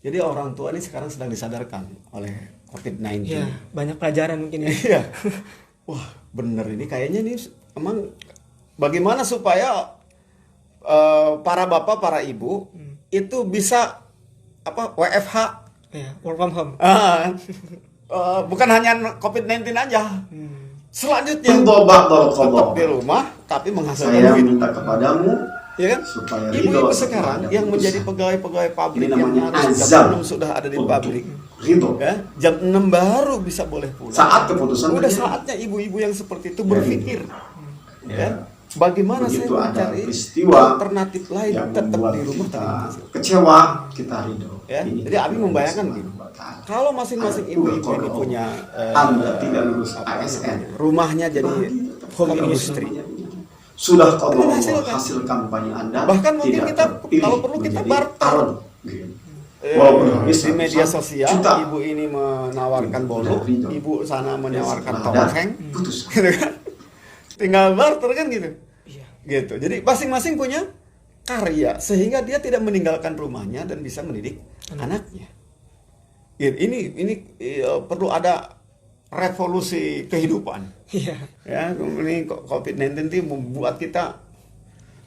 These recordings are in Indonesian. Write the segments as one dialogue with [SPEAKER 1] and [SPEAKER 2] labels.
[SPEAKER 1] Jadi orang tua ini sekarang sedang disadarkan oleh COVID-19.
[SPEAKER 2] Ya, banyak pelajaran mungkin ya.
[SPEAKER 1] Iya. Wah, bener ini kayaknya nih emang bagaimana supaya para bapak, para ibu itu bisa WFH.
[SPEAKER 2] Ya, work from home.
[SPEAKER 1] Bukan hanya COVID-19 aja. Selanjutnya
[SPEAKER 3] Ridho
[SPEAKER 1] tetap di rumah tapi menghasilkan
[SPEAKER 3] saya
[SPEAKER 1] duit.
[SPEAKER 3] minta kepadamu
[SPEAKER 1] Ya kan?
[SPEAKER 3] supaya
[SPEAKER 1] Ibu-ibu
[SPEAKER 3] ridho
[SPEAKER 1] sekarang
[SPEAKER 3] kepada
[SPEAKER 1] yang menjadi
[SPEAKER 3] keputusan.
[SPEAKER 1] pegawai-pegawai pabrik
[SPEAKER 3] Ini
[SPEAKER 1] yang
[SPEAKER 3] namanya
[SPEAKER 1] harus
[SPEAKER 3] azab
[SPEAKER 1] jam 6 sudah ada di
[SPEAKER 3] untuk
[SPEAKER 1] pabrik.
[SPEAKER 3] ridho.
[SPEAKER 1] Ya, jam 6 baru bisa boleh pulang.
[SPEAKER 3] Saat keputusan
[SPEAKER 1] Udah
[SPEAKER 3] terjadi.
[SPEAKER 1] saatnya ibu-ibu yang seperti itu
[SPEAKER 3] Ya,
[SPEAKER 1] berpikir. Ya. Bagaimana saya
[SPEAKER 3] Begitu ada
[SPEAKER 1] mencari
[SPEAKER 3] peristiwa
[SPEAKER 1] alternatif lain
[SPEAKER 3] yang
[SPEAKER 1] tetap
[SPEAKER 3] membuat
[SPEAKER 1] di rumah
[SPEAKER 3] kita
[SPEAKER 1] tapi menghasilkan.
[SPEAKER 3] kecewa, kita ridho.
[SPEAKER 1] Ya,
[SPEAKER 3] Ini
[SPEAKER 1] jadi Abi membayangkan
[SPEAKER 3] Allah
[SPEAKER 1] gini.
[SPEAKER 3] Subhanahu wa Ta'ala.
[SPEAKER 1] Kalau masing-masing
[SPEAKER 3] Ada
[SPEAKER 1] ibu-ibu
[SPEAKER 3] dua
[SPEAKER 1] ini
[SPEAKER 3] kalau
[SPEAKER 1] punya
[SPEAKER 3] Anda tidak lulus ASN,
[SPEAKER 1] rumahnya jadi home
[SPEAKER 3] Kalau
[SPEAKER 1] industry.
[SPEAKER 3] sudah kalau
[SPEAKER 1] Ini hasilkan.
[SPEAKER 3] hasil kampanye Anda
[SPEAKER 1] Bahkan mungkin
[SPEAKER 3] tidak
[SPEAKER 1] kita,
[SPEAKER 3] terpilih
[SPEAKER 1] kalau perlu kita
[SPEAKER 3] menjadi
[SPEAKER 1] barter.
[SPEAKER 3] calon, gitu. Walaupun habis
[SPEAKER 1] Di media
[SPEAKER 3] ratusan
[SPEAKER 1] sosial
[SPEAKER 3] juta.
[SPEAKER 1] ibu ini menawarkan bolu,
[SPEAKER 3] Ridho.
[SPEAKER 1] ibu sana menawarkan
[SPEAKER 3] Setelah ada
[SPEAKER 1] tongseng,
[SPEAKER 3] putus.
[SPEAKER 1] gitu kan? Tinggal barter kan gitu.
[SPEAKER 2] Iya.
[SPEAKER 1] Gitu. Jadi masing-masing punya karya sehingga dia tidak meninggalkan rumahnya dan bisa mendidik anaknya. Gitu. Ini perlu ada revolusi kehidupan.
[SPEAKER 2] Iya.
[SPEAKER 1] Ya, ini COVID-19 itu membuat kita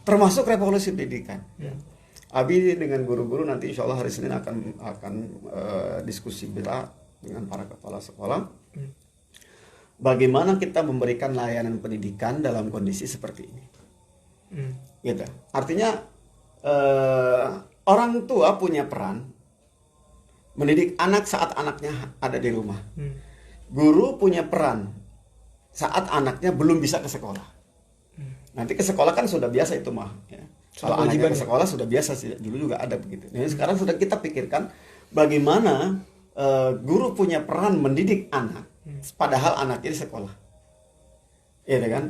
[SPEAKER 1] termasuk revolusi pendidikan. Abi dengan guru-guru nanti insya Allah hari Senin akan diskusi dengan para kepala sekolah. Bagaimana kita memberikan layanan pendidikan dalam kondisi seperti ini. Gitu. Artinya orang tua punya peran mendidik anak saat anaknya ada di rumah. Guru punya peran saat anaknya belum bisa ke sekolah. Nanti ke sekolah kan sudah biasa itu mah. Ya. Kalau anaknya ke sekolah sudah biasa sih, dulu juga ada begitu. Nah, sekarang sudah kita pikirkan bagaimana guru punya peran mendidik anak, padahal anaknya di sekolah. Iya kan?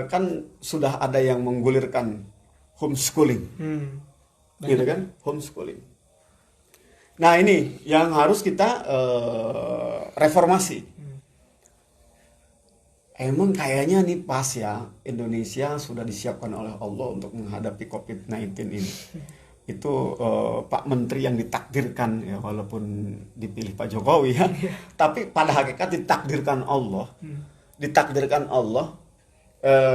[SPEAKER 1] Kan sudah ada yang menggulirkan homeschooling, gitu kan? Homeschooling. Nah ini yang harus kita reformasi. Emang kayaknya nih pas ya Indonesia sudah disiapkan oleh Allah untuk menghadapi COVID-19 ini. Itu Pak Menteri yang ditakdirkan ya walaupun dipilih Pak Jokowi ya. Tapi pada hakikat ditakdirkan Allah. Ditakdirkan Allah.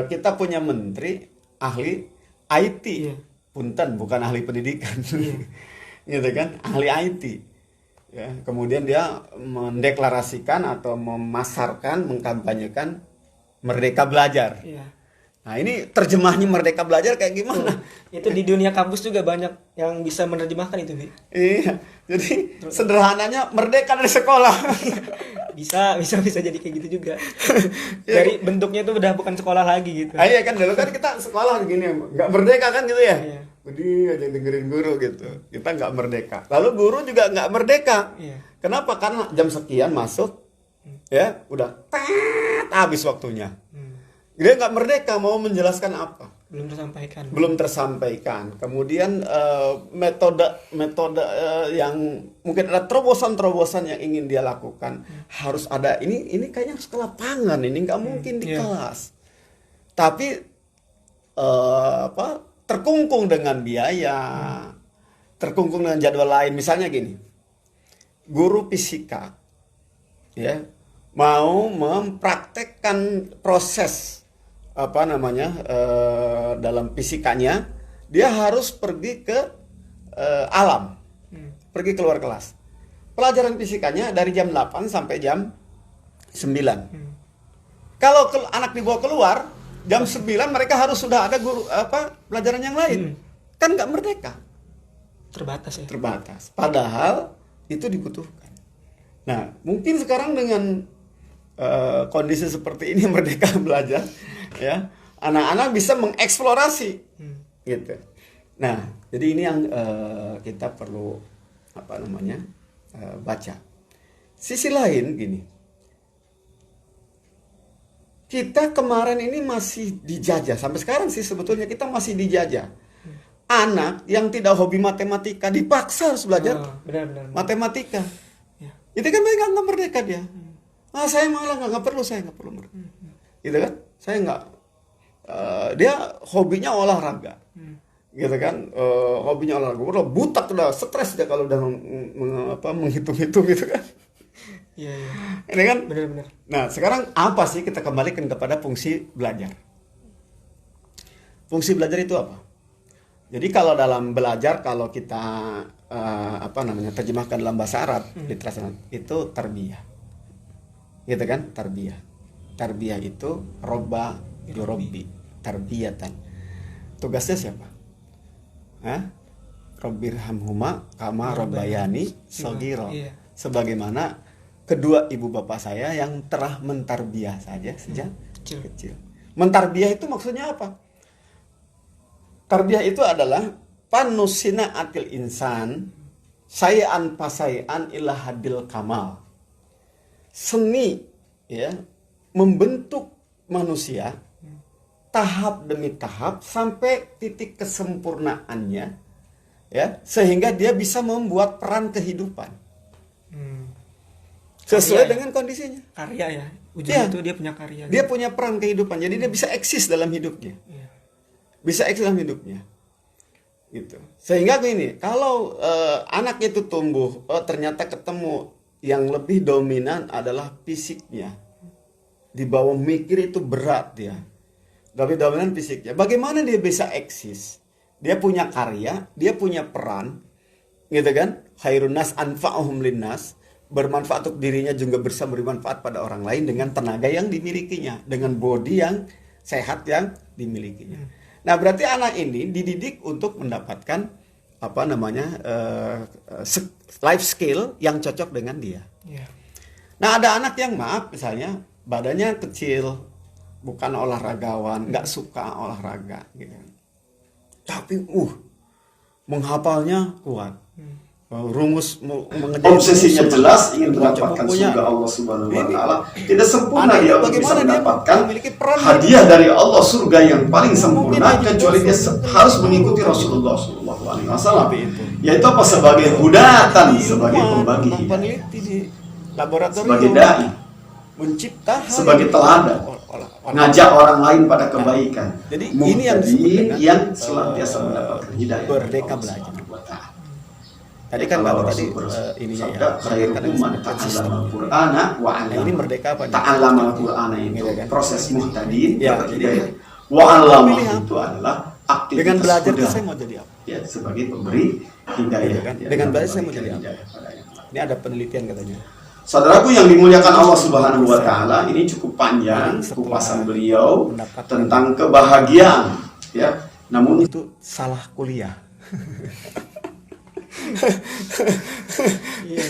[SPEAKER 1] Kita punya menteri ahli IT. Punten bukan ahli pendidikan. Gitu kan? Ahli IT. Ya, kemudian dia mendeklarasikan atau memasarkan, mengkampanyekan Merdeka Belajar.
[SPEAKER 2] Iya.
[SPEAKER 1] Nah ini terjemahnya Merdeka Belajar kayak gimana?
[SPEAKER 2] Itu di dunia kampus juga banyak yang bisa menerjemahkan itu, Bi.
[SPEAKER 1] Iya, jadi sederhananya merdeka dari sekolah.
[SPEAKER 2] bisa jadi kayak gitu juga. Dari bentuknya itu udah bukan sekolah lagi gitu.
[SPEAKER 1] Iya kan dulu kan kita sekolah gini, nggak merdeka kan gitu ya?
[SPEAKER 2] Iya.
[SPEAKER 1] Jadi aja dengerin guru gitu. Kita nggak merdeka. Lalu guru juga nggak merdeka.
[SPEAKER 2] Iya.
[SPEAKER 1] Kenapa? Karena jam sekian masuk, ya udah habis waktunya. Dia nggak merdeka mau menjelaskan apa. Belum tersampaikan. Kemudian metode yang mungkin ada terobosan yang ingin dia lakukan harus ada. Ini kayaknya harus ke lapangan. Ini nggak mungkin di kelas. Tapi terkungkung dengan biaya, terkungkung dengan jadwal lain. Misalnya gini, guru fisika, ya mau mempraktekkan proses dalam fisikanya, dia harus pergi ke alam, pergi keluar kelas. Pelajaran fisikanya dari jam 8 sampai jam 9. Kalau anak dibawa keluar jam 9 mereka harus sudah ada guru pelajaran yang lain. Kan nggak merdeka.
[SPEAKER 2] Terbatas ya.
[SPEAKER 1] Terbatas. Padahal itu dibutuhkan. Nah, mungkin sekarang dengan kondisi seperti ini merdeka belajar, ya anak-anak bisa mengeksplorasi, gitu. Nah, jadi ini yang kita perlu baca. Sisi lain gini, kita kemarin ini masih dijajah sampai sekarang sih sebetulnya kita masih dijajah. Anak yang tidak hobi matematika dipaksa harus belajar
[SPEAKER 2] benar.
[SPEAKER 1] matematika.
[SPEAKER 2] Ya.
[SPEAKER 1] Itu kan mereka nggak merdeka dia. Saya malah nggak perlu merdeka. Gitu kan? Saya nggak. Dia hobinya olahraga. gitu kan, hobinya olahraga, udah butak, udah stres dia kalau udah menghitung-hitung gitu kan.
[SPEAKER 2] Iya, iya.
[SPEAKER 1] Ini kan.
[SPEAKER 2] Benar-benar.
[SPEAKER 1] Nah, sekarang apa sih, kita kembalikan kepada fungsi belajar. Fungsi belajar itu apa? Jadi kalau dalam belajar, kalau kita terjemahkan dalam bahasa Arab, literasi itu tarbiyah. Gitu kan? Tarbiyah. Tarbiyah itu robba yurabbi, tarbiyatan. Tugasnya siapa? Rabbirhamhuma kama rabbayani shaghira.
[SPEAKER 2] Iya.
[SPEAKER 1] Sebagaimana kedua ibu bapak saya yang telah mentarbiyah saja sejak kecil. Mentarbiyah itu maksudnya apa? Tarbiyah itu adalah panusina atil insan sayan pasayan ila hadil kamal. Seni, ya, membentuk manusia tahap demi tahap sampai titik kesempurnaannya, ya, sehingga dia bisa membuat peran kehidupan sesuai
[SPEAKER 2] Karya,
[SPEAKER 1] dengan kondisinya.
[SPEAKER 2] Karya ya. Ujungnya
[SPEAKER 1] Iya.
[SPEAKER 2] itu dia punya karya.
[SPEAKER 1] Dia punya peran kehidupan, jadi dia bisa eksis dalam hidupnya.
[SPEAKER 2] Iya.
[SPEAKER 1] Bisa eksis dalam hidupnya. Gitu. Sehingga gini, kalau anak itu tumbuh, ternyata ketemu yang lebih dominan adalah fisiknya. Di bawah mikir itu berat dia. Lebih dominan fisiknya. Bagaimana dia bisa eksis? Dia punya karya, dia punya peran, gitu kan? Khairun nas anfa'uhum linnas, bermanfaat untuk dirinya juga bisa beri manfaat pada orang lain dengan tenaga yang dimilikinya, dengan body yang sehat yang dimilikinya. Nah, berarti anak ini dididik untuk mendapatkan life skill yang cocok dengan dia.
[SPEAKER 2] Iya.
[SPEAKER 1] Nah, ada anak yang misalnya badannya kecil, bukan olahragawan, nggak suka olahraga gitu. Tapi menghafalnya kuat. Rumus mengejar
[SPEAKER 3] Obsesinya
[SPEAKER 1] rumus,
[SPEAKER 3] jelas ingin
[SPEAKER 1] baca
[SPEAKER 3] mendapatkan
[SPEAKER 1] bukunya.
[SPEAKER 3] surga Allah Subhanahu wa
[SPEAKER 1] Ini
[SPEAKER 3] taala. Tidak sempurna
[SPEAKER 1] anak
[SPEAKER 3] dia
[SPEAKER 1] itu
[SPEAKER 3] untuk bisa
[SPEAKER 1] bagaimana dia
[SPEAKER 3] mendapatkan
[SPEAKER 1] memiliki peran
[SPEAKER 3] hadiah dari Allah, surga yang paling sempurna,
[SPEAKER 1] dia
[SPEAKER 3] kecuali dia
[SPEAKER 1] juga
[SPEAKER 3] harus mengikuti Rasulullah Shallallahu Alaihi Wasallam.
[SPEAKER 1] Tapi itu.
[SPEAKER 3] Yaitu apa? Sebagai hudatan,
[SPEAKER 1] Di
[SPEAKER 3] sebagai
[SPEAKER 1] rumah,
[SPEAKER 3] pembagi
[SPEAKER 1] orang
[SPEAKER 3] hidayah,
[SPEAKER 1] peneliti di laboratorium,
[SPEAKER 3] sebagai dai,
[SPEAKER 1] mencipta hal
[SPEAKER 3] sebagai
[SPEAKER 1] yang-
[SPEAKER 3] teladan, ngajak orang lain pada kebaikan.
[SPEAKER 1] jadi ini yang disebut
[SPEAKER 3] Muhtadi
[SPEAKER 1] dengan,
[SPEAKER 3] yang senantiasa mendapatkan hidayah dari
[SPEAKER 1] merdeka
[SPEAKER 3] Allah
[SPEAKER 1] belajar.
[SPEAKER 3] Subhanahu wa taala.
[SPEAKER 1] Tadi kan
[SPEAKER 3] Kalau
[SPEAKER 1] baru tadi
[SPEAKER 3] Rasul
[SPEAKER 1] ininya ya.
[SPEAKER 3] bersabda, khairukum man ta'allama al-Qur'ana wa 'allama.
[SPEAKER 1] Nah, ini merdeka apa nih?
[SPEAKER 3] Ta'allama al-Qur'ana itu
[SPEAKER 1] Gitu kan?
[SPEAKER 3] proses muhtadin,
[SPEAKER 1] Ya,
[SPEAKER 3] dapat
[SPEAKER 1] jadi
[SPEAKER 3] hidayah. Wa 'allama
[SPEAKER 1] pilih apa?
[SPEAKER 3] itu adalah aktivitas
[SPEAKER 1] Dengan belajar itu
[SPEAKER 3] hudaya.
[SPEAKER 1] saya mau jadi apa?
[SPEAKER 3] Ya, sebagai pemberi hidayah.
[SPEAKER 1] Gitu kan?
[SPEAKER 3] Ya,
[SPEAKER 1] Dengan belajar saya mau
[SPEAKER 3] memberikan
[SPEAKER 1] jadi apa?
[SPEAKER 3] hidayah pada yang lain.
[SPEAKER 1] Ini ada penelitian katanya.
[SPEAKER 3] Saudaraku yang dimuliakan Allah Subhanahu wa taala, ini cukup panjang
[SPEAKER 1] Setelah
[SPEAKER 3] kupasan beliau
[SPEAKER 1] mendapatkan-
[SPEAKER 3] tentang kebahagiaan, ya. Namun
[SPEAKER 1] Itu salah kuliah.
[SPEAKER 2] Iya.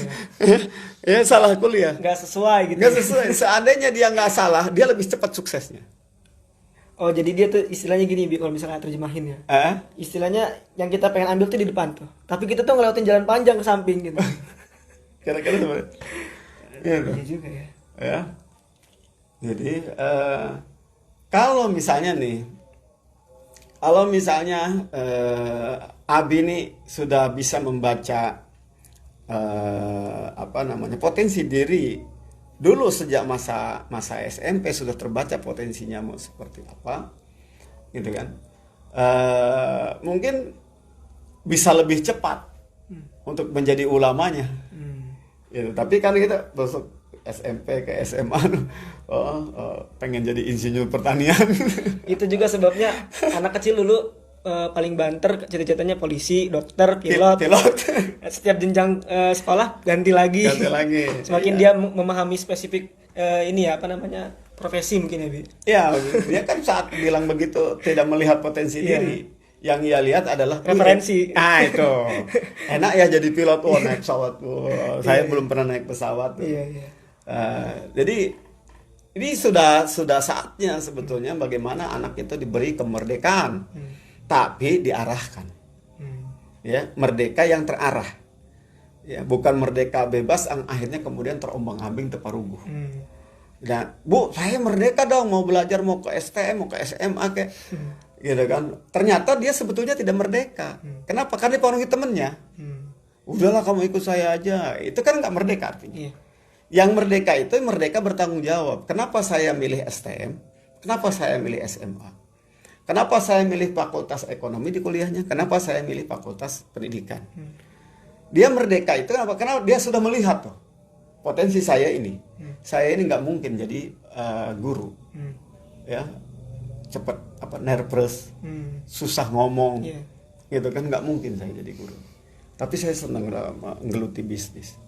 [SPEAKER 1] Ya salah kuliah.
[SPEAKER 2] Nggak sesuai gitu.
[SPEAKER 1] Nggak sesuai. Seandainya dia nggak salah, dia lebih cepat suksesnya.
[SPEAKER 2] Oh, jadi dia tuh istilahnya gini, Bi, kalau misalnya terjemahin ya. Istilahnya yang kita pengen ambil tuh di depan tuh. Tapi kita tuh ngelewatin jalan panjang ke samping gitu.
[SPEAKER 1] Kira-kira seperti itu. Iya,
[SPEAKER 2] Iya juga ya.
[SPEAKER 1] ya. Jadi kalau misalnya Abi ini sudah bisa membaca potensi diri dulu sejak masa SMP, sudah terbaca potensinya mau seperti apa, gitu kan? Mungkin bisa lebih cepat untuk menjadi ulamanya. Gitu. Tapi kan kita masuk SMP ke SMA, pengen jadi insinyur pertanian.
[SPEAKER 2] Itu juga sebabnya anak kecil dulu paling banter cita-citanya polisi, dokter, pilot. Setiap jenjang sekolah ganti lagi. Semakin dia memahami spesifik profesi mungkin ya, Bi.
[SPEAKER 1] Ya, dia kan saat bilang begitu tidak melihat potensi
[SPEAKER 2] Iya.
[SPEAKER 1] diri. Yang ia lihat adalah
[SPEAKER 2] Referensi.
[SPEAKER 1] Itu. Enak ya jadi pilot, naik pesawat. Saya belum pernah naik pesawat.
[SPEAKER 2] Iya.
[SPEAKER 1] Jadi ini sudah saatnya sebetulnya bagaimana anak itu diberi kemerdekaan, tapi diarahkan. Ya, merdeka yang terarah. Ya, bukan merdeka bebas yang akhirnya kemudian terombang-ambing teparuguh. Nah, Bu, saya merdeka dong, mau belajar, mau ke STM, mau ke SMA kayak gitu kan. Ternyata dia sebetulnya tidak merdeka. Kenapa? Karena dipengaruhi temennya. Udahlah kamu ikut saya aja. Itu kan nggak merdeka artinya.
[SPEAKER 2] Iya.
[SPEAKER 1] Yang merdeka itu merdeka bertanggung jawab. Kenapa saya milih STM? Kenapa saya milih SMA? Kenapa saya milih fakultas ekonomi di kuliahnya? Kenapa saya milih fakultas pendidikan? Dia merdeka itu kenapa? Karena dia sudah melihat tuh potensi saya ini. Saya ini nggak mungkin jadi guru, ya cepat nervous, susah ngomong, gitu kan, nggak mungkin saya jadi guru. Tapi saya senang menggeluti bisnis.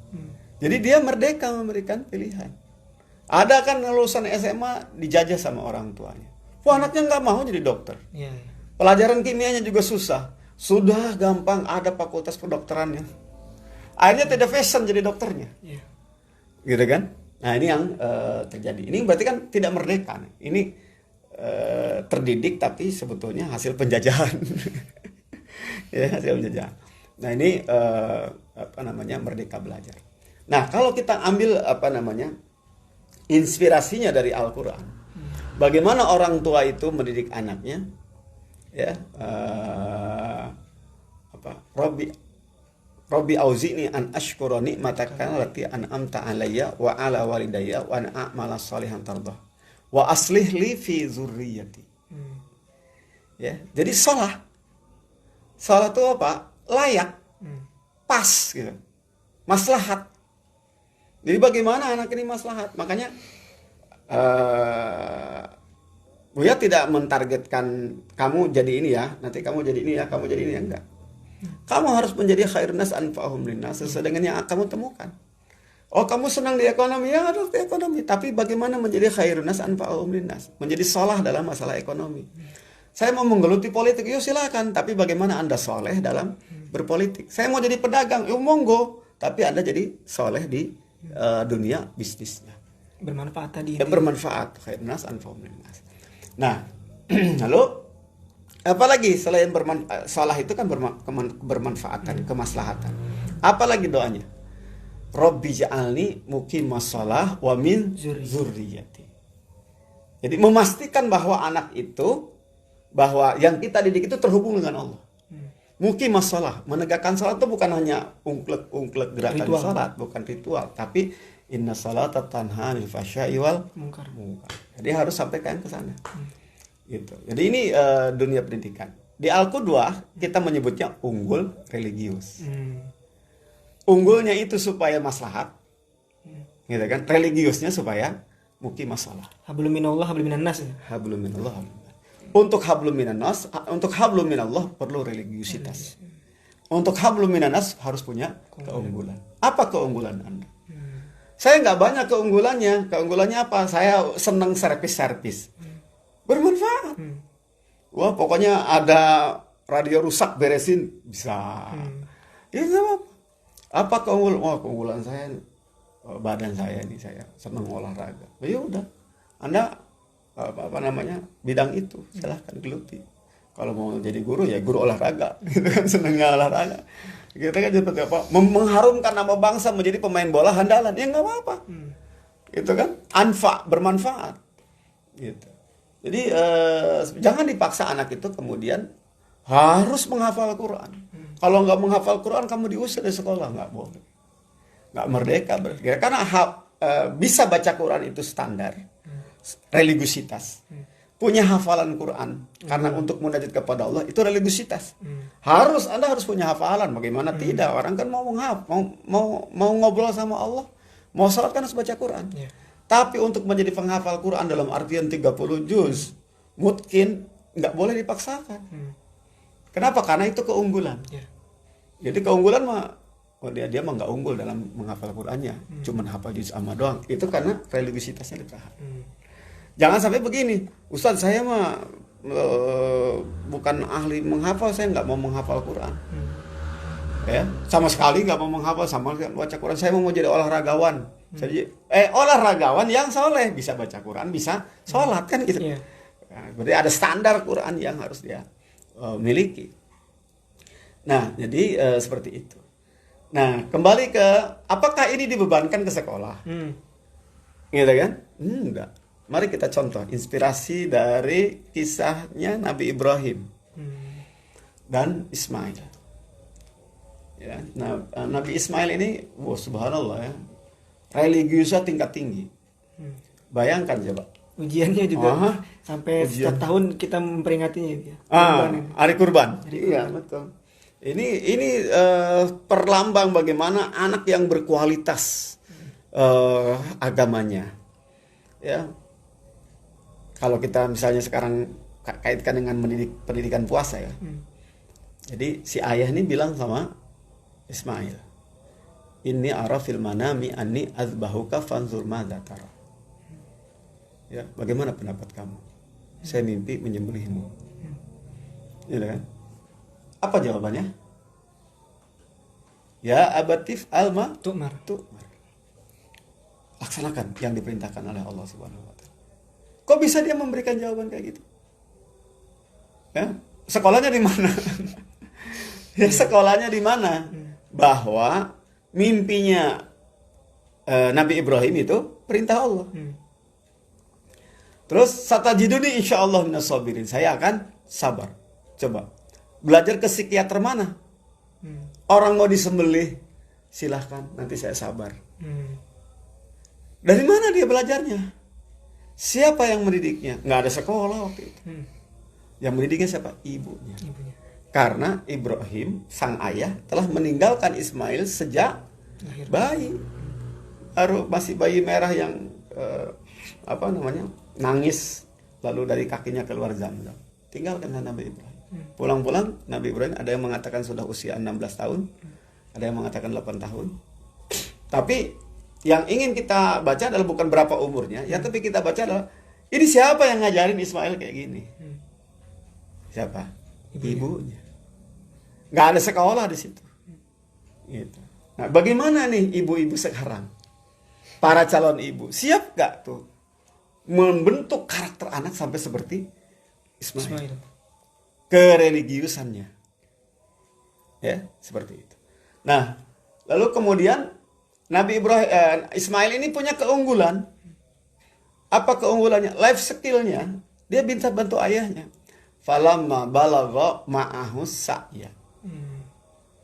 [SPEAKER 1] Jadi dia merdeka memberikan pilihan. Ada kan lulusan SMA dijajah sama orang tuanya. Wah, anaknya nggak mau jadi dokter. Pelajaran kimianya juga susah. Sudah gampang ada fakultas kedokterannya. Akhirnya tidak fashion jadi dokternya. Gitu kan? Nah ini yang terjadi. Ini berarti kan tidak merdeka. Ini terdidik tapi sebetulnya hasil penjajahan. Ya, hasil penjajahan. Nah ini merdeka belajar. Nah kalau kita ambil inspirasinya dari Al-Quran. Bagaimana orang tua itu mendidik anaknya, ya, Robbi auzi'ni an ashkura ni'mataka allati an'amta 'alayya wa 'ala walidayya wa an a'mala shalihan tardah wa aslih li fi dzurriyyati. Ya, jadi salah itu apa? Layak, pas gitu. Maslahat. Jadi bagaimana anak ini maslahat? Makanya Buya tidak mentargetkan kamu jadi ini ya, nanti kamu jadi ini ya, kamu jadi ini ya, enggak. Kamu harus menjadi khairun nas anfa'uhum linnas sesuai dengan yang kamu temukan. Oh, kamu senang di ekonomi, ya harus di ekonomi, tapi bagaimana menjadi khairun nas anfa'uhum linnas, menjadi soleh dalam masalah ekonomi. Saya mau menggeluti politik, yuk silakan, tapi bagaimana Anda soleh dalam berpolitik? Saya mau jadi pedagang, yuk monggo, tapi Anda jadi soleh di dunia bisnisnya.
[SPEAKER 2] Bermanfaat tadi.
[SPEAKER 1] Bermanfaat, khairun nas anfa'uhum linnas. Nah, lalu apalagi selain salah itu kan bermanfaatan, kemaslahatan. Apalagi doanya? Robbi ja'alni muqimas shalah wa min dzurriyyati. Jadi memastikan bahwa anak itu, bahwa yang kita didik itu terhubung dengan Allah. Muqimas shalah, menegakkan salat itu bukan hanya ungklek gerakan salat, bukan ritual, tapi inna salata tanha 'anil fahsya'i wal munkar. Jadi harus sampaikan ke sana. Gitu. Jadi ini dunia pendidikan. Di Al-Qudwah kita menyebutnya unggul religius. Unggulnya itu supaya maslahat. Gitu kan? Religiusnya supaya muqimas shalah.
[SPEAKER 2] Hablum minallah, hablum minannas.
[SPEAKER 1] Hablum minallah, hablum minannas. Untuk hablum minannas, untuk hablum minallah perlu religiusitas. Untuk hablum minannas harus punya keunggulan. Apa keunggulan Anda? Saya nggak banyak keunggulannya. Keunggulannya apa? Saya senang servis. Bermanfaat. Wah, pokoknya ada radio rusak beresin bisa. Ya nggak apa-apa. Apa keunggulan? Wah, keunggulan saya badan saya ini, saya senang olahraga. Ya udah. Anda bidang itu silahkan geluti. Kalau mau jadi guru ya guru olahraga. Gitu kan, senangnya olahraga. Kita kan seperti apa? Mengharumkan nama bangsa menjadi pemain bola handalan. Ya nggak apa-apa. Gitu kan? Bermanfaat. Gitu. Jadi jangan dipaksa anak itu kemudian harus menghafal Quran. Kalau nggak menghafal Quran kamu diusir dari sekolah, nggak boleh. Nggak merdeka. Karena bisa baca Quran itu standar. Religiusitas. Punya hafalan Quran karena untuk munajat kepada Allah itu religiusitas. Anda harus punya hafalan. Bagaimana tidak? Orang kan mau ngobrol sama Allah, mau salat kan harus baca Quran. Tapi untuk menjadi penghafal Quran dalam artian 30 juz mungkin nggak boleh dipaksakan. Kenapa? Karena itu keunggulan. Jadi keunggulan mah dia mah nggak unggul dalam menghafal Qurannya, cuman hafal juz amma doang. Itu karena religiusitasnya ditahan. Jangan sampai begini, Ustadz saya mah bukan ahli menghafal, saya nggak mau menghafal Quran. Ya, sama sekali nggak mau menghafal, sama baca Quran. Saya mau jadi olahragawan. Olahragawan yang soleh, bisa baca Quran, bisa sholat kan gitu. Nah, berarti ada standar Quran yang harus dia miliki. Nah, jadi seperti itu. Nah, kembali ke apakah ini dibebankan ke sekolah? Gitu kan? Enggak. Mari kita contoh inspirasi dari kisahnya Nabi Ibrahim dan Ismail. Ya, nah, Nabi Ismail ini, subhanallah ya, religiusnya tingkat tinggi. Bayangkan coba,
[SPEAKER 2] Ujiannya juga
[SPEAKER 1] Aha.
[SPEAKER 2] sampai
[SPEAKER 1] Ujian.
[SPEAKER 2] setiap tahun kita memperingatinya ya.
[SPEAKER 1] Hari kurban. Iya, betul. Ini perlambang bagaimana anak yang berkualitas agamanya. Ya. Kalau kita misalnya sekarang kaitkan dengan pendidikan puasa ya. Jadi si ayah ini bilang sama Ismail, "Inni ara fil manami anni azbahuka fanzur madza tara." Ya, bagaimana pendapat kamu? Saya mimpi menyembelihmu. Gitu kan? Apa jawabannya? Ya abatif alma
[SPEAKER 2] Tu'mar.
[SPEAKER 1] laksanakan yang diperintahkan oleh Allah Subhanahu wa taala. Kok bisa dia memberikan jawaban kayak gitu? Ya, sekolahnya di mana? Ya, sekolahnya di mana? Bahwa mimpinya Nabi Ibrahim itu perintah Allah. Terus satajiduni insyaallah minas sabirin. Saya akan sabar. Coba belajar ke psikiater mana? Orang mau disembelih, silahkan, nanti saya sabar. Dari mana dia belajarnya? Siapa yang mendidiknya? Nggak ada sekolah waktu itu. Yang mendidiknya siapa? Ibunya. Karena Ibrahim, sang ayah, telah meninggalkan Ismail sejak bayi. Masih bayi merah yang nangis, lalu dari kakinya keluar Zam-Zam. Tinggalkan Nabi Ibrahim. Pulang-pulang Nabi Ibrahim ada yang mengatakan sudah usia 16 tahun, ada yang mengatakan 8 tahun. Tapi yang ingin kita baca adalah bukan berapa umurnya, ya, tapi kita baca adalah ini siapa yang ngajarin Ismail kayak gini? Siapa? Ibunya. Nggak ada sekolah di situ. Gitu. Nah, bagaimana nih ibu-ibu sekarang? Para calon ibu, siap nggak tuh membentuk karakter anak sampai seperti Ismail? Kereligiusannya, ya, seperti itu. Nah, lalu kemudian Nabi Ismail ini punya keunggulan. Apa keunggulannya? Life skillnya, dia bisa bantu ayahnya. Falamma balagha ma'ahu sa'ya.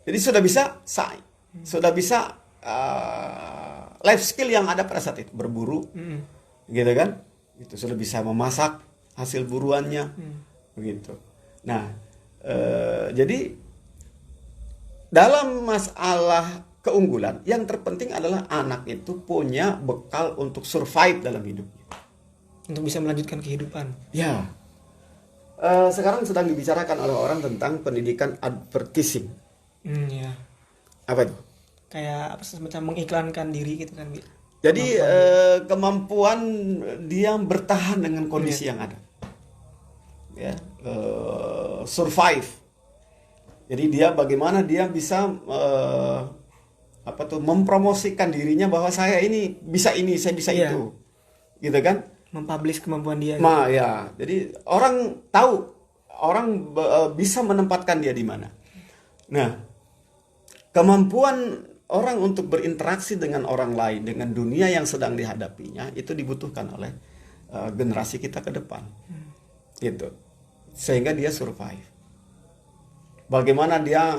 [SPEAKER 1] Jadi sudah bisa sa'i, sudah bisa life skill yang ada pada saat itu, berburu, gitu kan? Itu sudah bisa memasak hasil buruannya, begitu. Nah, jadi dalam masalah keunggulan, yang terpenting adalah anak itu punya bekal untuk survive dalam hidupnya,
[SPEAKER 2] untuk bisa melanjutkan kehidupan.
[SPEAKER 1] Ya, sekarang sedang dibicarakan oleh orang tentang pendidikan advertising.
[SPEAKER 2] Ya.
[SPEAKER 1] Apa itu?
[SPEAKER 2] Kayak semacam mengiklankan diri gitu kan.
[SPEAKER 1] Jadi kemampuan dia bertahan dengan kondisi yang ada, ya, survive. Jadi dia bagaimana dia bisa mempromosikan dirinya bahwa saya ini, saya bisa itu, gitu kan?
[SPEAKER 2] Mempublish kemampuan dia.
[SPEAKER 1] Ya, jadi orang tahu, orang bisa menempatkan dia di mana. Nah, kemampuan orang untuk berinteraksi dengan orang lain, dengan dunia yang sedang dihadapinya, itu dibutuhkan oleh generasi kita ke depan, gitu, sehingga dia survive. Bagaimana dia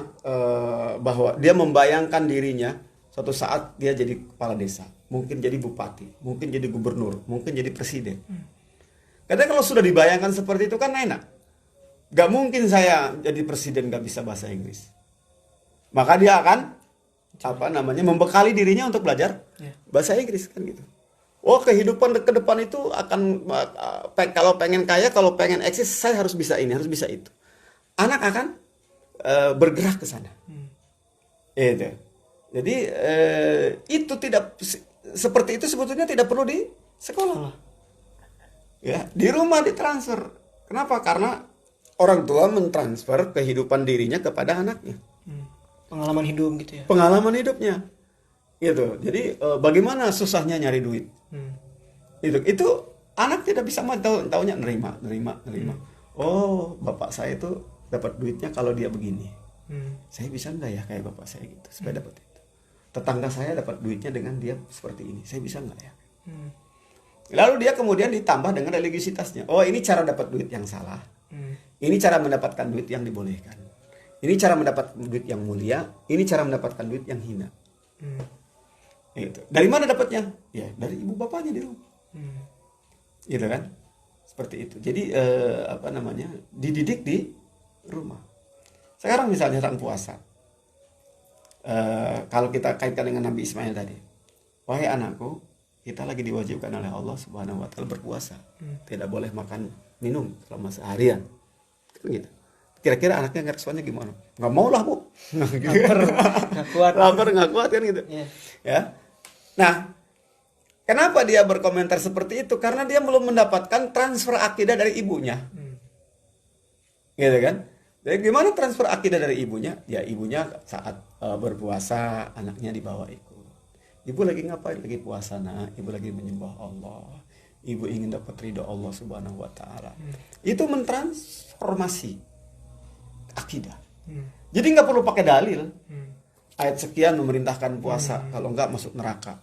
[SPEAKER 1] bahwa dia membayangkan dirinya suatu saat dia jadi kepala desa, mungkin jadi bupati, mungkin jadi gubernur, mungkin jadi presiden. Karena kalau sudah dibayangkan seperti itu kan enak. Gak mungkin saya jadi presiden gak bisa bahasa Inggris. Maka dia akan membekali dirinya untuk belajar bahasa Inggris kan gitu. Oh, kehidupan ke depan itu akan kalau pengen kaya, kalau pengen eksis, saya harus bisa ini, harus bisa itu. Anak akan bergerak ke sana. Itu. Jadi itu tidak seperti itu sebetulnya tidak perlu di sekolah. Ya, di rumah ditransfer. Kenapa? Karena orang tua mentransfer kehidupan dirinya kepada anaknya.
[SPEAKER 2] Pengalaman hidup gitu ya.
[SPEAKER 1] Pengalaman hidupnya. Gitu. Jadi bagaimana susahnya nyari duit. Itu anak tidak bisa taunya nerima. Oh, bapak saya itu dapat duitnya kalau dia begini. Saya bisa enggak ya kayak bapak saya gitu supaya dapat itu. Tetangga saya dapat duitnya dengan dia seperti ini. Saya bisa enggak ya? Lalu dia kemudian ditambah dengan religiositasnya. Oh, ini cara dapat duit yang salah. Ini cara mendapatkan duit yang dibolehkan. Ini cara mendapat duit yang mulia. Ini cara mendapatkan duit yang hina. Gitu. Dari mana dapatnya? Ya, dari ibu bapaknya di rumah. gitu kan, seperti itu. Jadi dididik di rumah. Sekarang misalnya tentang puasa, kalau kita kaitkan dengan Nabi Ismail tadi, wahai anakku, kita lagi diwajibkan oleh Allah Subhanahu Wa Taala berpuasa, tidak boleh makan minum selama seharian, kan gitu. Kira-kira anaknya responnya gimana? Nggak mau lah bu, lapar nggak kuat kan gitu. Ya, nah kenapa dia berkomentar seperti itu? Karena dia belum mendapatkan transfer akidah dari ibunya, gitu kan? Jadi gimana transfer akidah dari ibunya? Ya ibunya saat berpuasa anaknya dibawa ikut. Ibu lagi ngapain? Lagi puasa nak. Ibu lagi menyembah Allah. Ibu ingin dapat ridho Allah Subhanahu Wa Taala. Itu mentransformasi akidah. Jadi nggak perlu pakai dalil. Ayat sekian memerintahkan puasa, kalau nggak masuk neraka.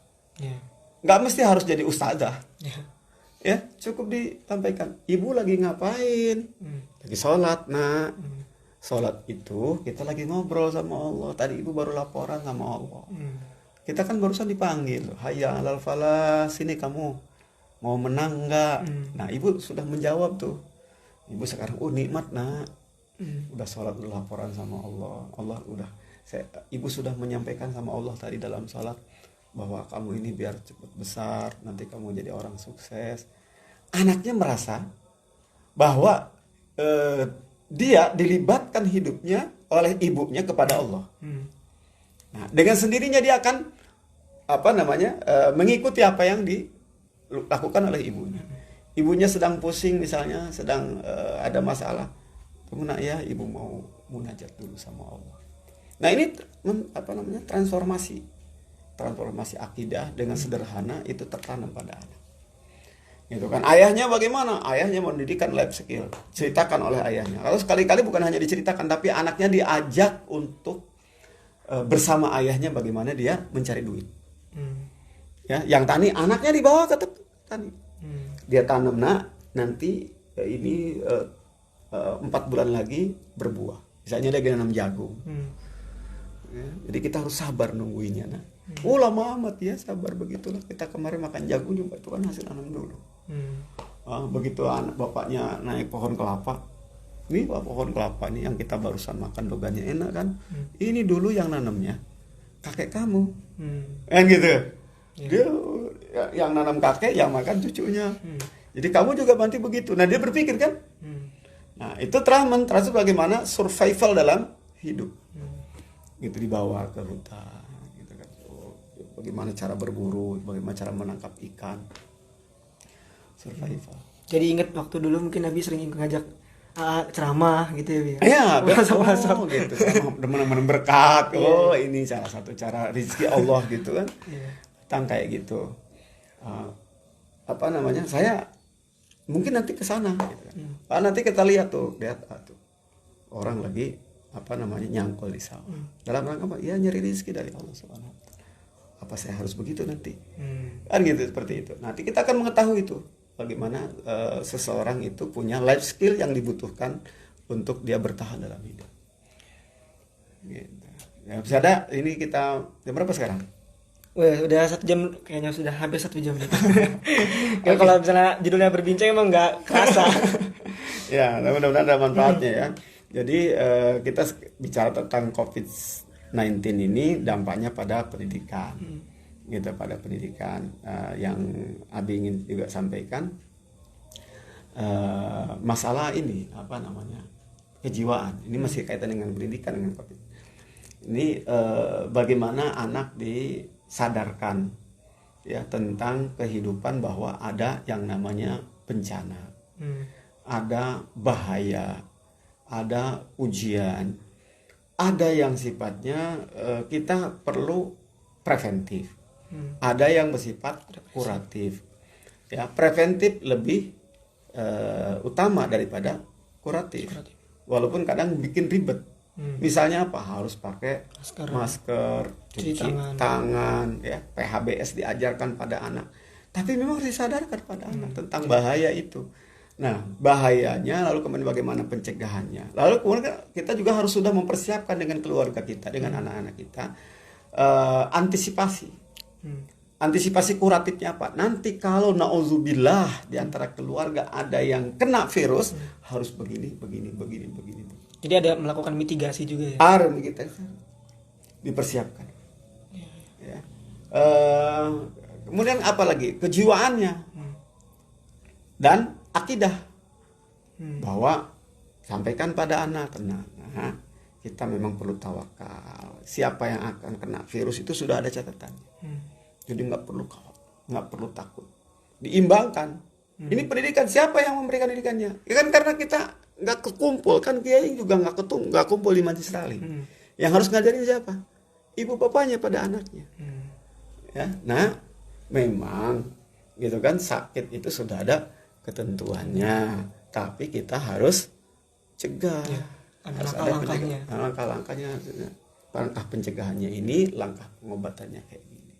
[SPEAKER 1] Nggak mesti harus jadi ustazah. Ya, cukup disampaikan. Ibu lagi ngapain? Lagi sholat, nak. Sholat itu kita lagi ngobrol sama Allah. Tadi ibu baru laporan sama Allah. Kita kan barusan dipanggil. Hayya alal falah, sini kamu mau menang nggak? Nah, ibu sudah menjawab tuh. Ibu sekarang, nikmat nak. Udah sholat, udah laporan sama Allah. Ibu sudah menyampaikan sama Allah tadi dalam sholat bahwa kamu ini biar cepat besar, nanti kamu jadi orang sukses. Anaknya merasa bahwa dia dilibatkan hidupnya oleh ibunya kepada Allah. Nah, dengan sendirinya dia akan mengikuti apa yang dilakukan oleh ibunya. Ibunya sedang pusing misalnya, sedang ada masalah. Tunggu nak ya, ibu mau munajat dulu sama Allah. Nah, ini transformasi akidah dengan sederhana itu tertanam pada anak. Gitu kan. Ayahnya bagaimana? Ayahnya mendidikan life skill, ceritakan oleh ayahnya. Lalu sekali-kali bukan hanya diceritakan, tapi anaknya diajak untuk bersama ayahnya bagaimana dia mencari duit. Ya, yang tani anaknya dibawa ke tani. Dia tanam nak, nanti ini 4 bulan lagi berbuah. Misalnya dia nanam jagung. Ya, jadi kita harus sabar nungguinnya. Nah. Lama amat ya, sabar begitulah. Kita kemarin makan jagung juga itu kan hasil nanam dulu. Begitu anak bapaknya naik pohon kelapa. Ini pohon kelapa nih yang kita barusan makan dogannya enak kan. Ini dulu yang nanamnya kakek kamu. Kan gitu. Dia yang nanam kakek, yang makan cucunya. Jadi kamu juga nanti begitu. Nah, dia berpikir kan. Nah, itu terasa bagaimana survival dalam hidup. Gitu, dibawa ke hutan gitu kan. Bagaimana cara berburu, bagaimana cara menangkap ikan. Survival.
[SPEAKER 2] Jadi ingat waktu dulu mungkin Nabi sering ngajak ceramah gitu ya.
[SPEAKER 1] Iya, betul gitu. Benar-benar berkat. Ini salah satu cara rezeki Allah gitu kan. Tentang kayak gitu. Saya mungkin nanti ke sana gitu kan. Nanti kita lihat tuh orang lagi nyangkul di sawah. Dalam rangka apa? Ya nyari rezeki dari Allah Subhanahu wa taala. Apa saya harus begitu nanti? Kan gitu, seperti itu. Nanti kita akan mengetahui itu bagaimana seseorang itu punya life skill yang dibutuhkan untuk dia bertahan dalam hidup. Gitu. Ya, bisa ada ini kita jam berapa sekarang?
[SPEAKER 2] Udah 1 jam, kayaknya sudah hampir 1 jam. Okay. Kalau misalnya judulnya berbincang emang nggak kerasa.
[SPEAKER 1] Ya, mudah-mudahan ada manfaatnya ya. Jadi kita bicara tentang COVID-19 ini dampaknya pada pendidikan, gitu, pada pendidikan. Yang Abi ingin juga sampaikan masalah ini kejiwaan. Ini masih kaitan dengan pendidikan, dengan COVID. Ini bagaimana anak disadarkan ya tentang kehidupan bahwa ada yang namanya bencana, ada bahaya, ada ujian, ada yang sifatnya kita perlu preventif, ada yang bersifat kuratif. Ya, preventif lebih utama daripada kuratif. Walaupun kadang bikin ribet. Misalnya apa? Harus pakai masker, cuci tangan, ya, PHBS diajarkan pada anak. Tapi memang harus disadarkan pada anak tentang bahaya itu. Nah, bahayanya, lalu kemudian bagaimana pencegahannya. Lalu kemudian kita juga harus sudah mempersiapkan dengan keluarga kita, dengan anak-anak kita, antisipasi. antisipasi kuratifnya apa? Nanti kalau nauzubillah di antara keluarga ada yang kena virus, harus begini.
[SPEAKER 2] Jadi ada melakukan mitigasi juga ya.
[SPEAKER 1] Harus kita dipersiapkan. Ya. Kemudian apa lagi? Kejiwaannya dan akidah bahwa sampaikan pada anak, kita memang perlu tawakal. Siapa yang akan kena virus itu sudah ada catatannya. Jadi nggak perlu takut. Diimbangkan. Ini pendidikan, siapa yang memberikan pendidikannya? Ya kan karena kita nggak kekumpul, kan kiai juga nggak kumpul di majlis taklim. Yang harus ngajarin siapa? Ibu bapaknya pada anaknya. Ya, nah memang gitu kan, sakit itu sudah ada ketentuannya, tapi kita harus cegah.
[SPEAKER 2] Ya,
[SPEAKER 1] harus ada
[SPEAKER 2] langkah-langkahnya.
[SPEAKER 1] Langkah-langkahnya, langkah pencegahannya ini, langkah pengobatannya kayak gini.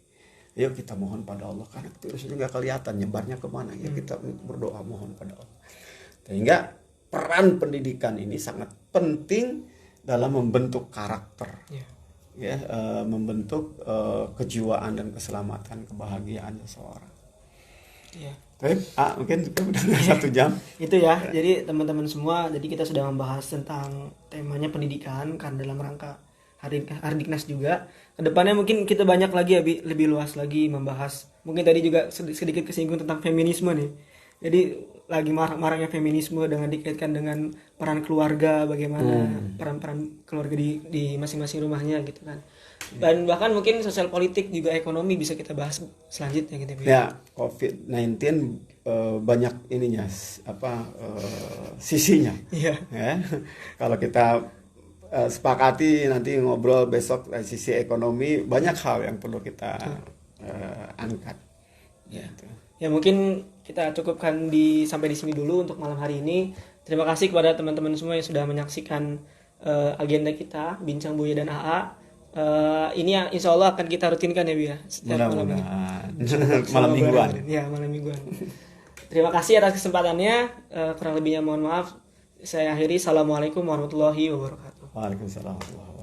[SPEAKER 1] Yuk kita mohon pada Allah, karena virus itu nggak kelihatan nyebarnya kemana. Ya kita berdoa mohon pada Allah. Sehingga peran pendidikan ini sangat penting dalam membentuk karakter, membentuk kejiwaan dan keselamatan, kebahagiaan seseorang.
[SPEAKER 2] Ya.
[SPEAKER 1] Mungkin udah 1 jam.
[SPEAKER 2] Itu ya. Jadi teman-teman semua, jadi kita sudah membahas tentang temanya pendidikan kan dalam rangka Hardiknas juga. Kedepannya mungkin kita banyak lagi lebih luas lagi membahas. Mungkin tadi juga sedikit kesinggung tentang feminisme nih. Jadi lagi marak-maraknya feminisme dengan dikaitkan dengan peran keluarga, bagaimana peran keluarga di masing-masing rumahnya gitu kan. Dan bahkan mungkin sosial politik juga ekonomi bisa kita bahas selanjutnya gitu.
[SPEAKER 1] Ya, COVID-19 banyak ininya sisinya.
[SPEAKER 2] Iya.
[SPEAKER 1] Ya. Kalau kita sepakati nanti ngobrol besok dari sisi ekonomi, banyak hal yang perlu kita angkat.
[SPEAKER 2] Ya. Ya mungkin kita cukupkan sampai di sini dulu untuk malam hari ini. Terima kasih kepada teman-teman semua yang sudah menyaksikan agenda kita Bincang Buya dan AA. Ini yang insya Allah akan kita rutinkan ya Buya setiap malam
[SPEAKER 1] mingguan.
[SPEAKER 2] Ya, malam mingguan. Terima kasih atas kesempatannya. Kurang lebihnya mohon maaf. Saya akhiri. Assalamualaikum warahmatullahi wabarakatuh.
[SPEAKER 1] Waalaikumsalam warahmatullahi wabarakatuh.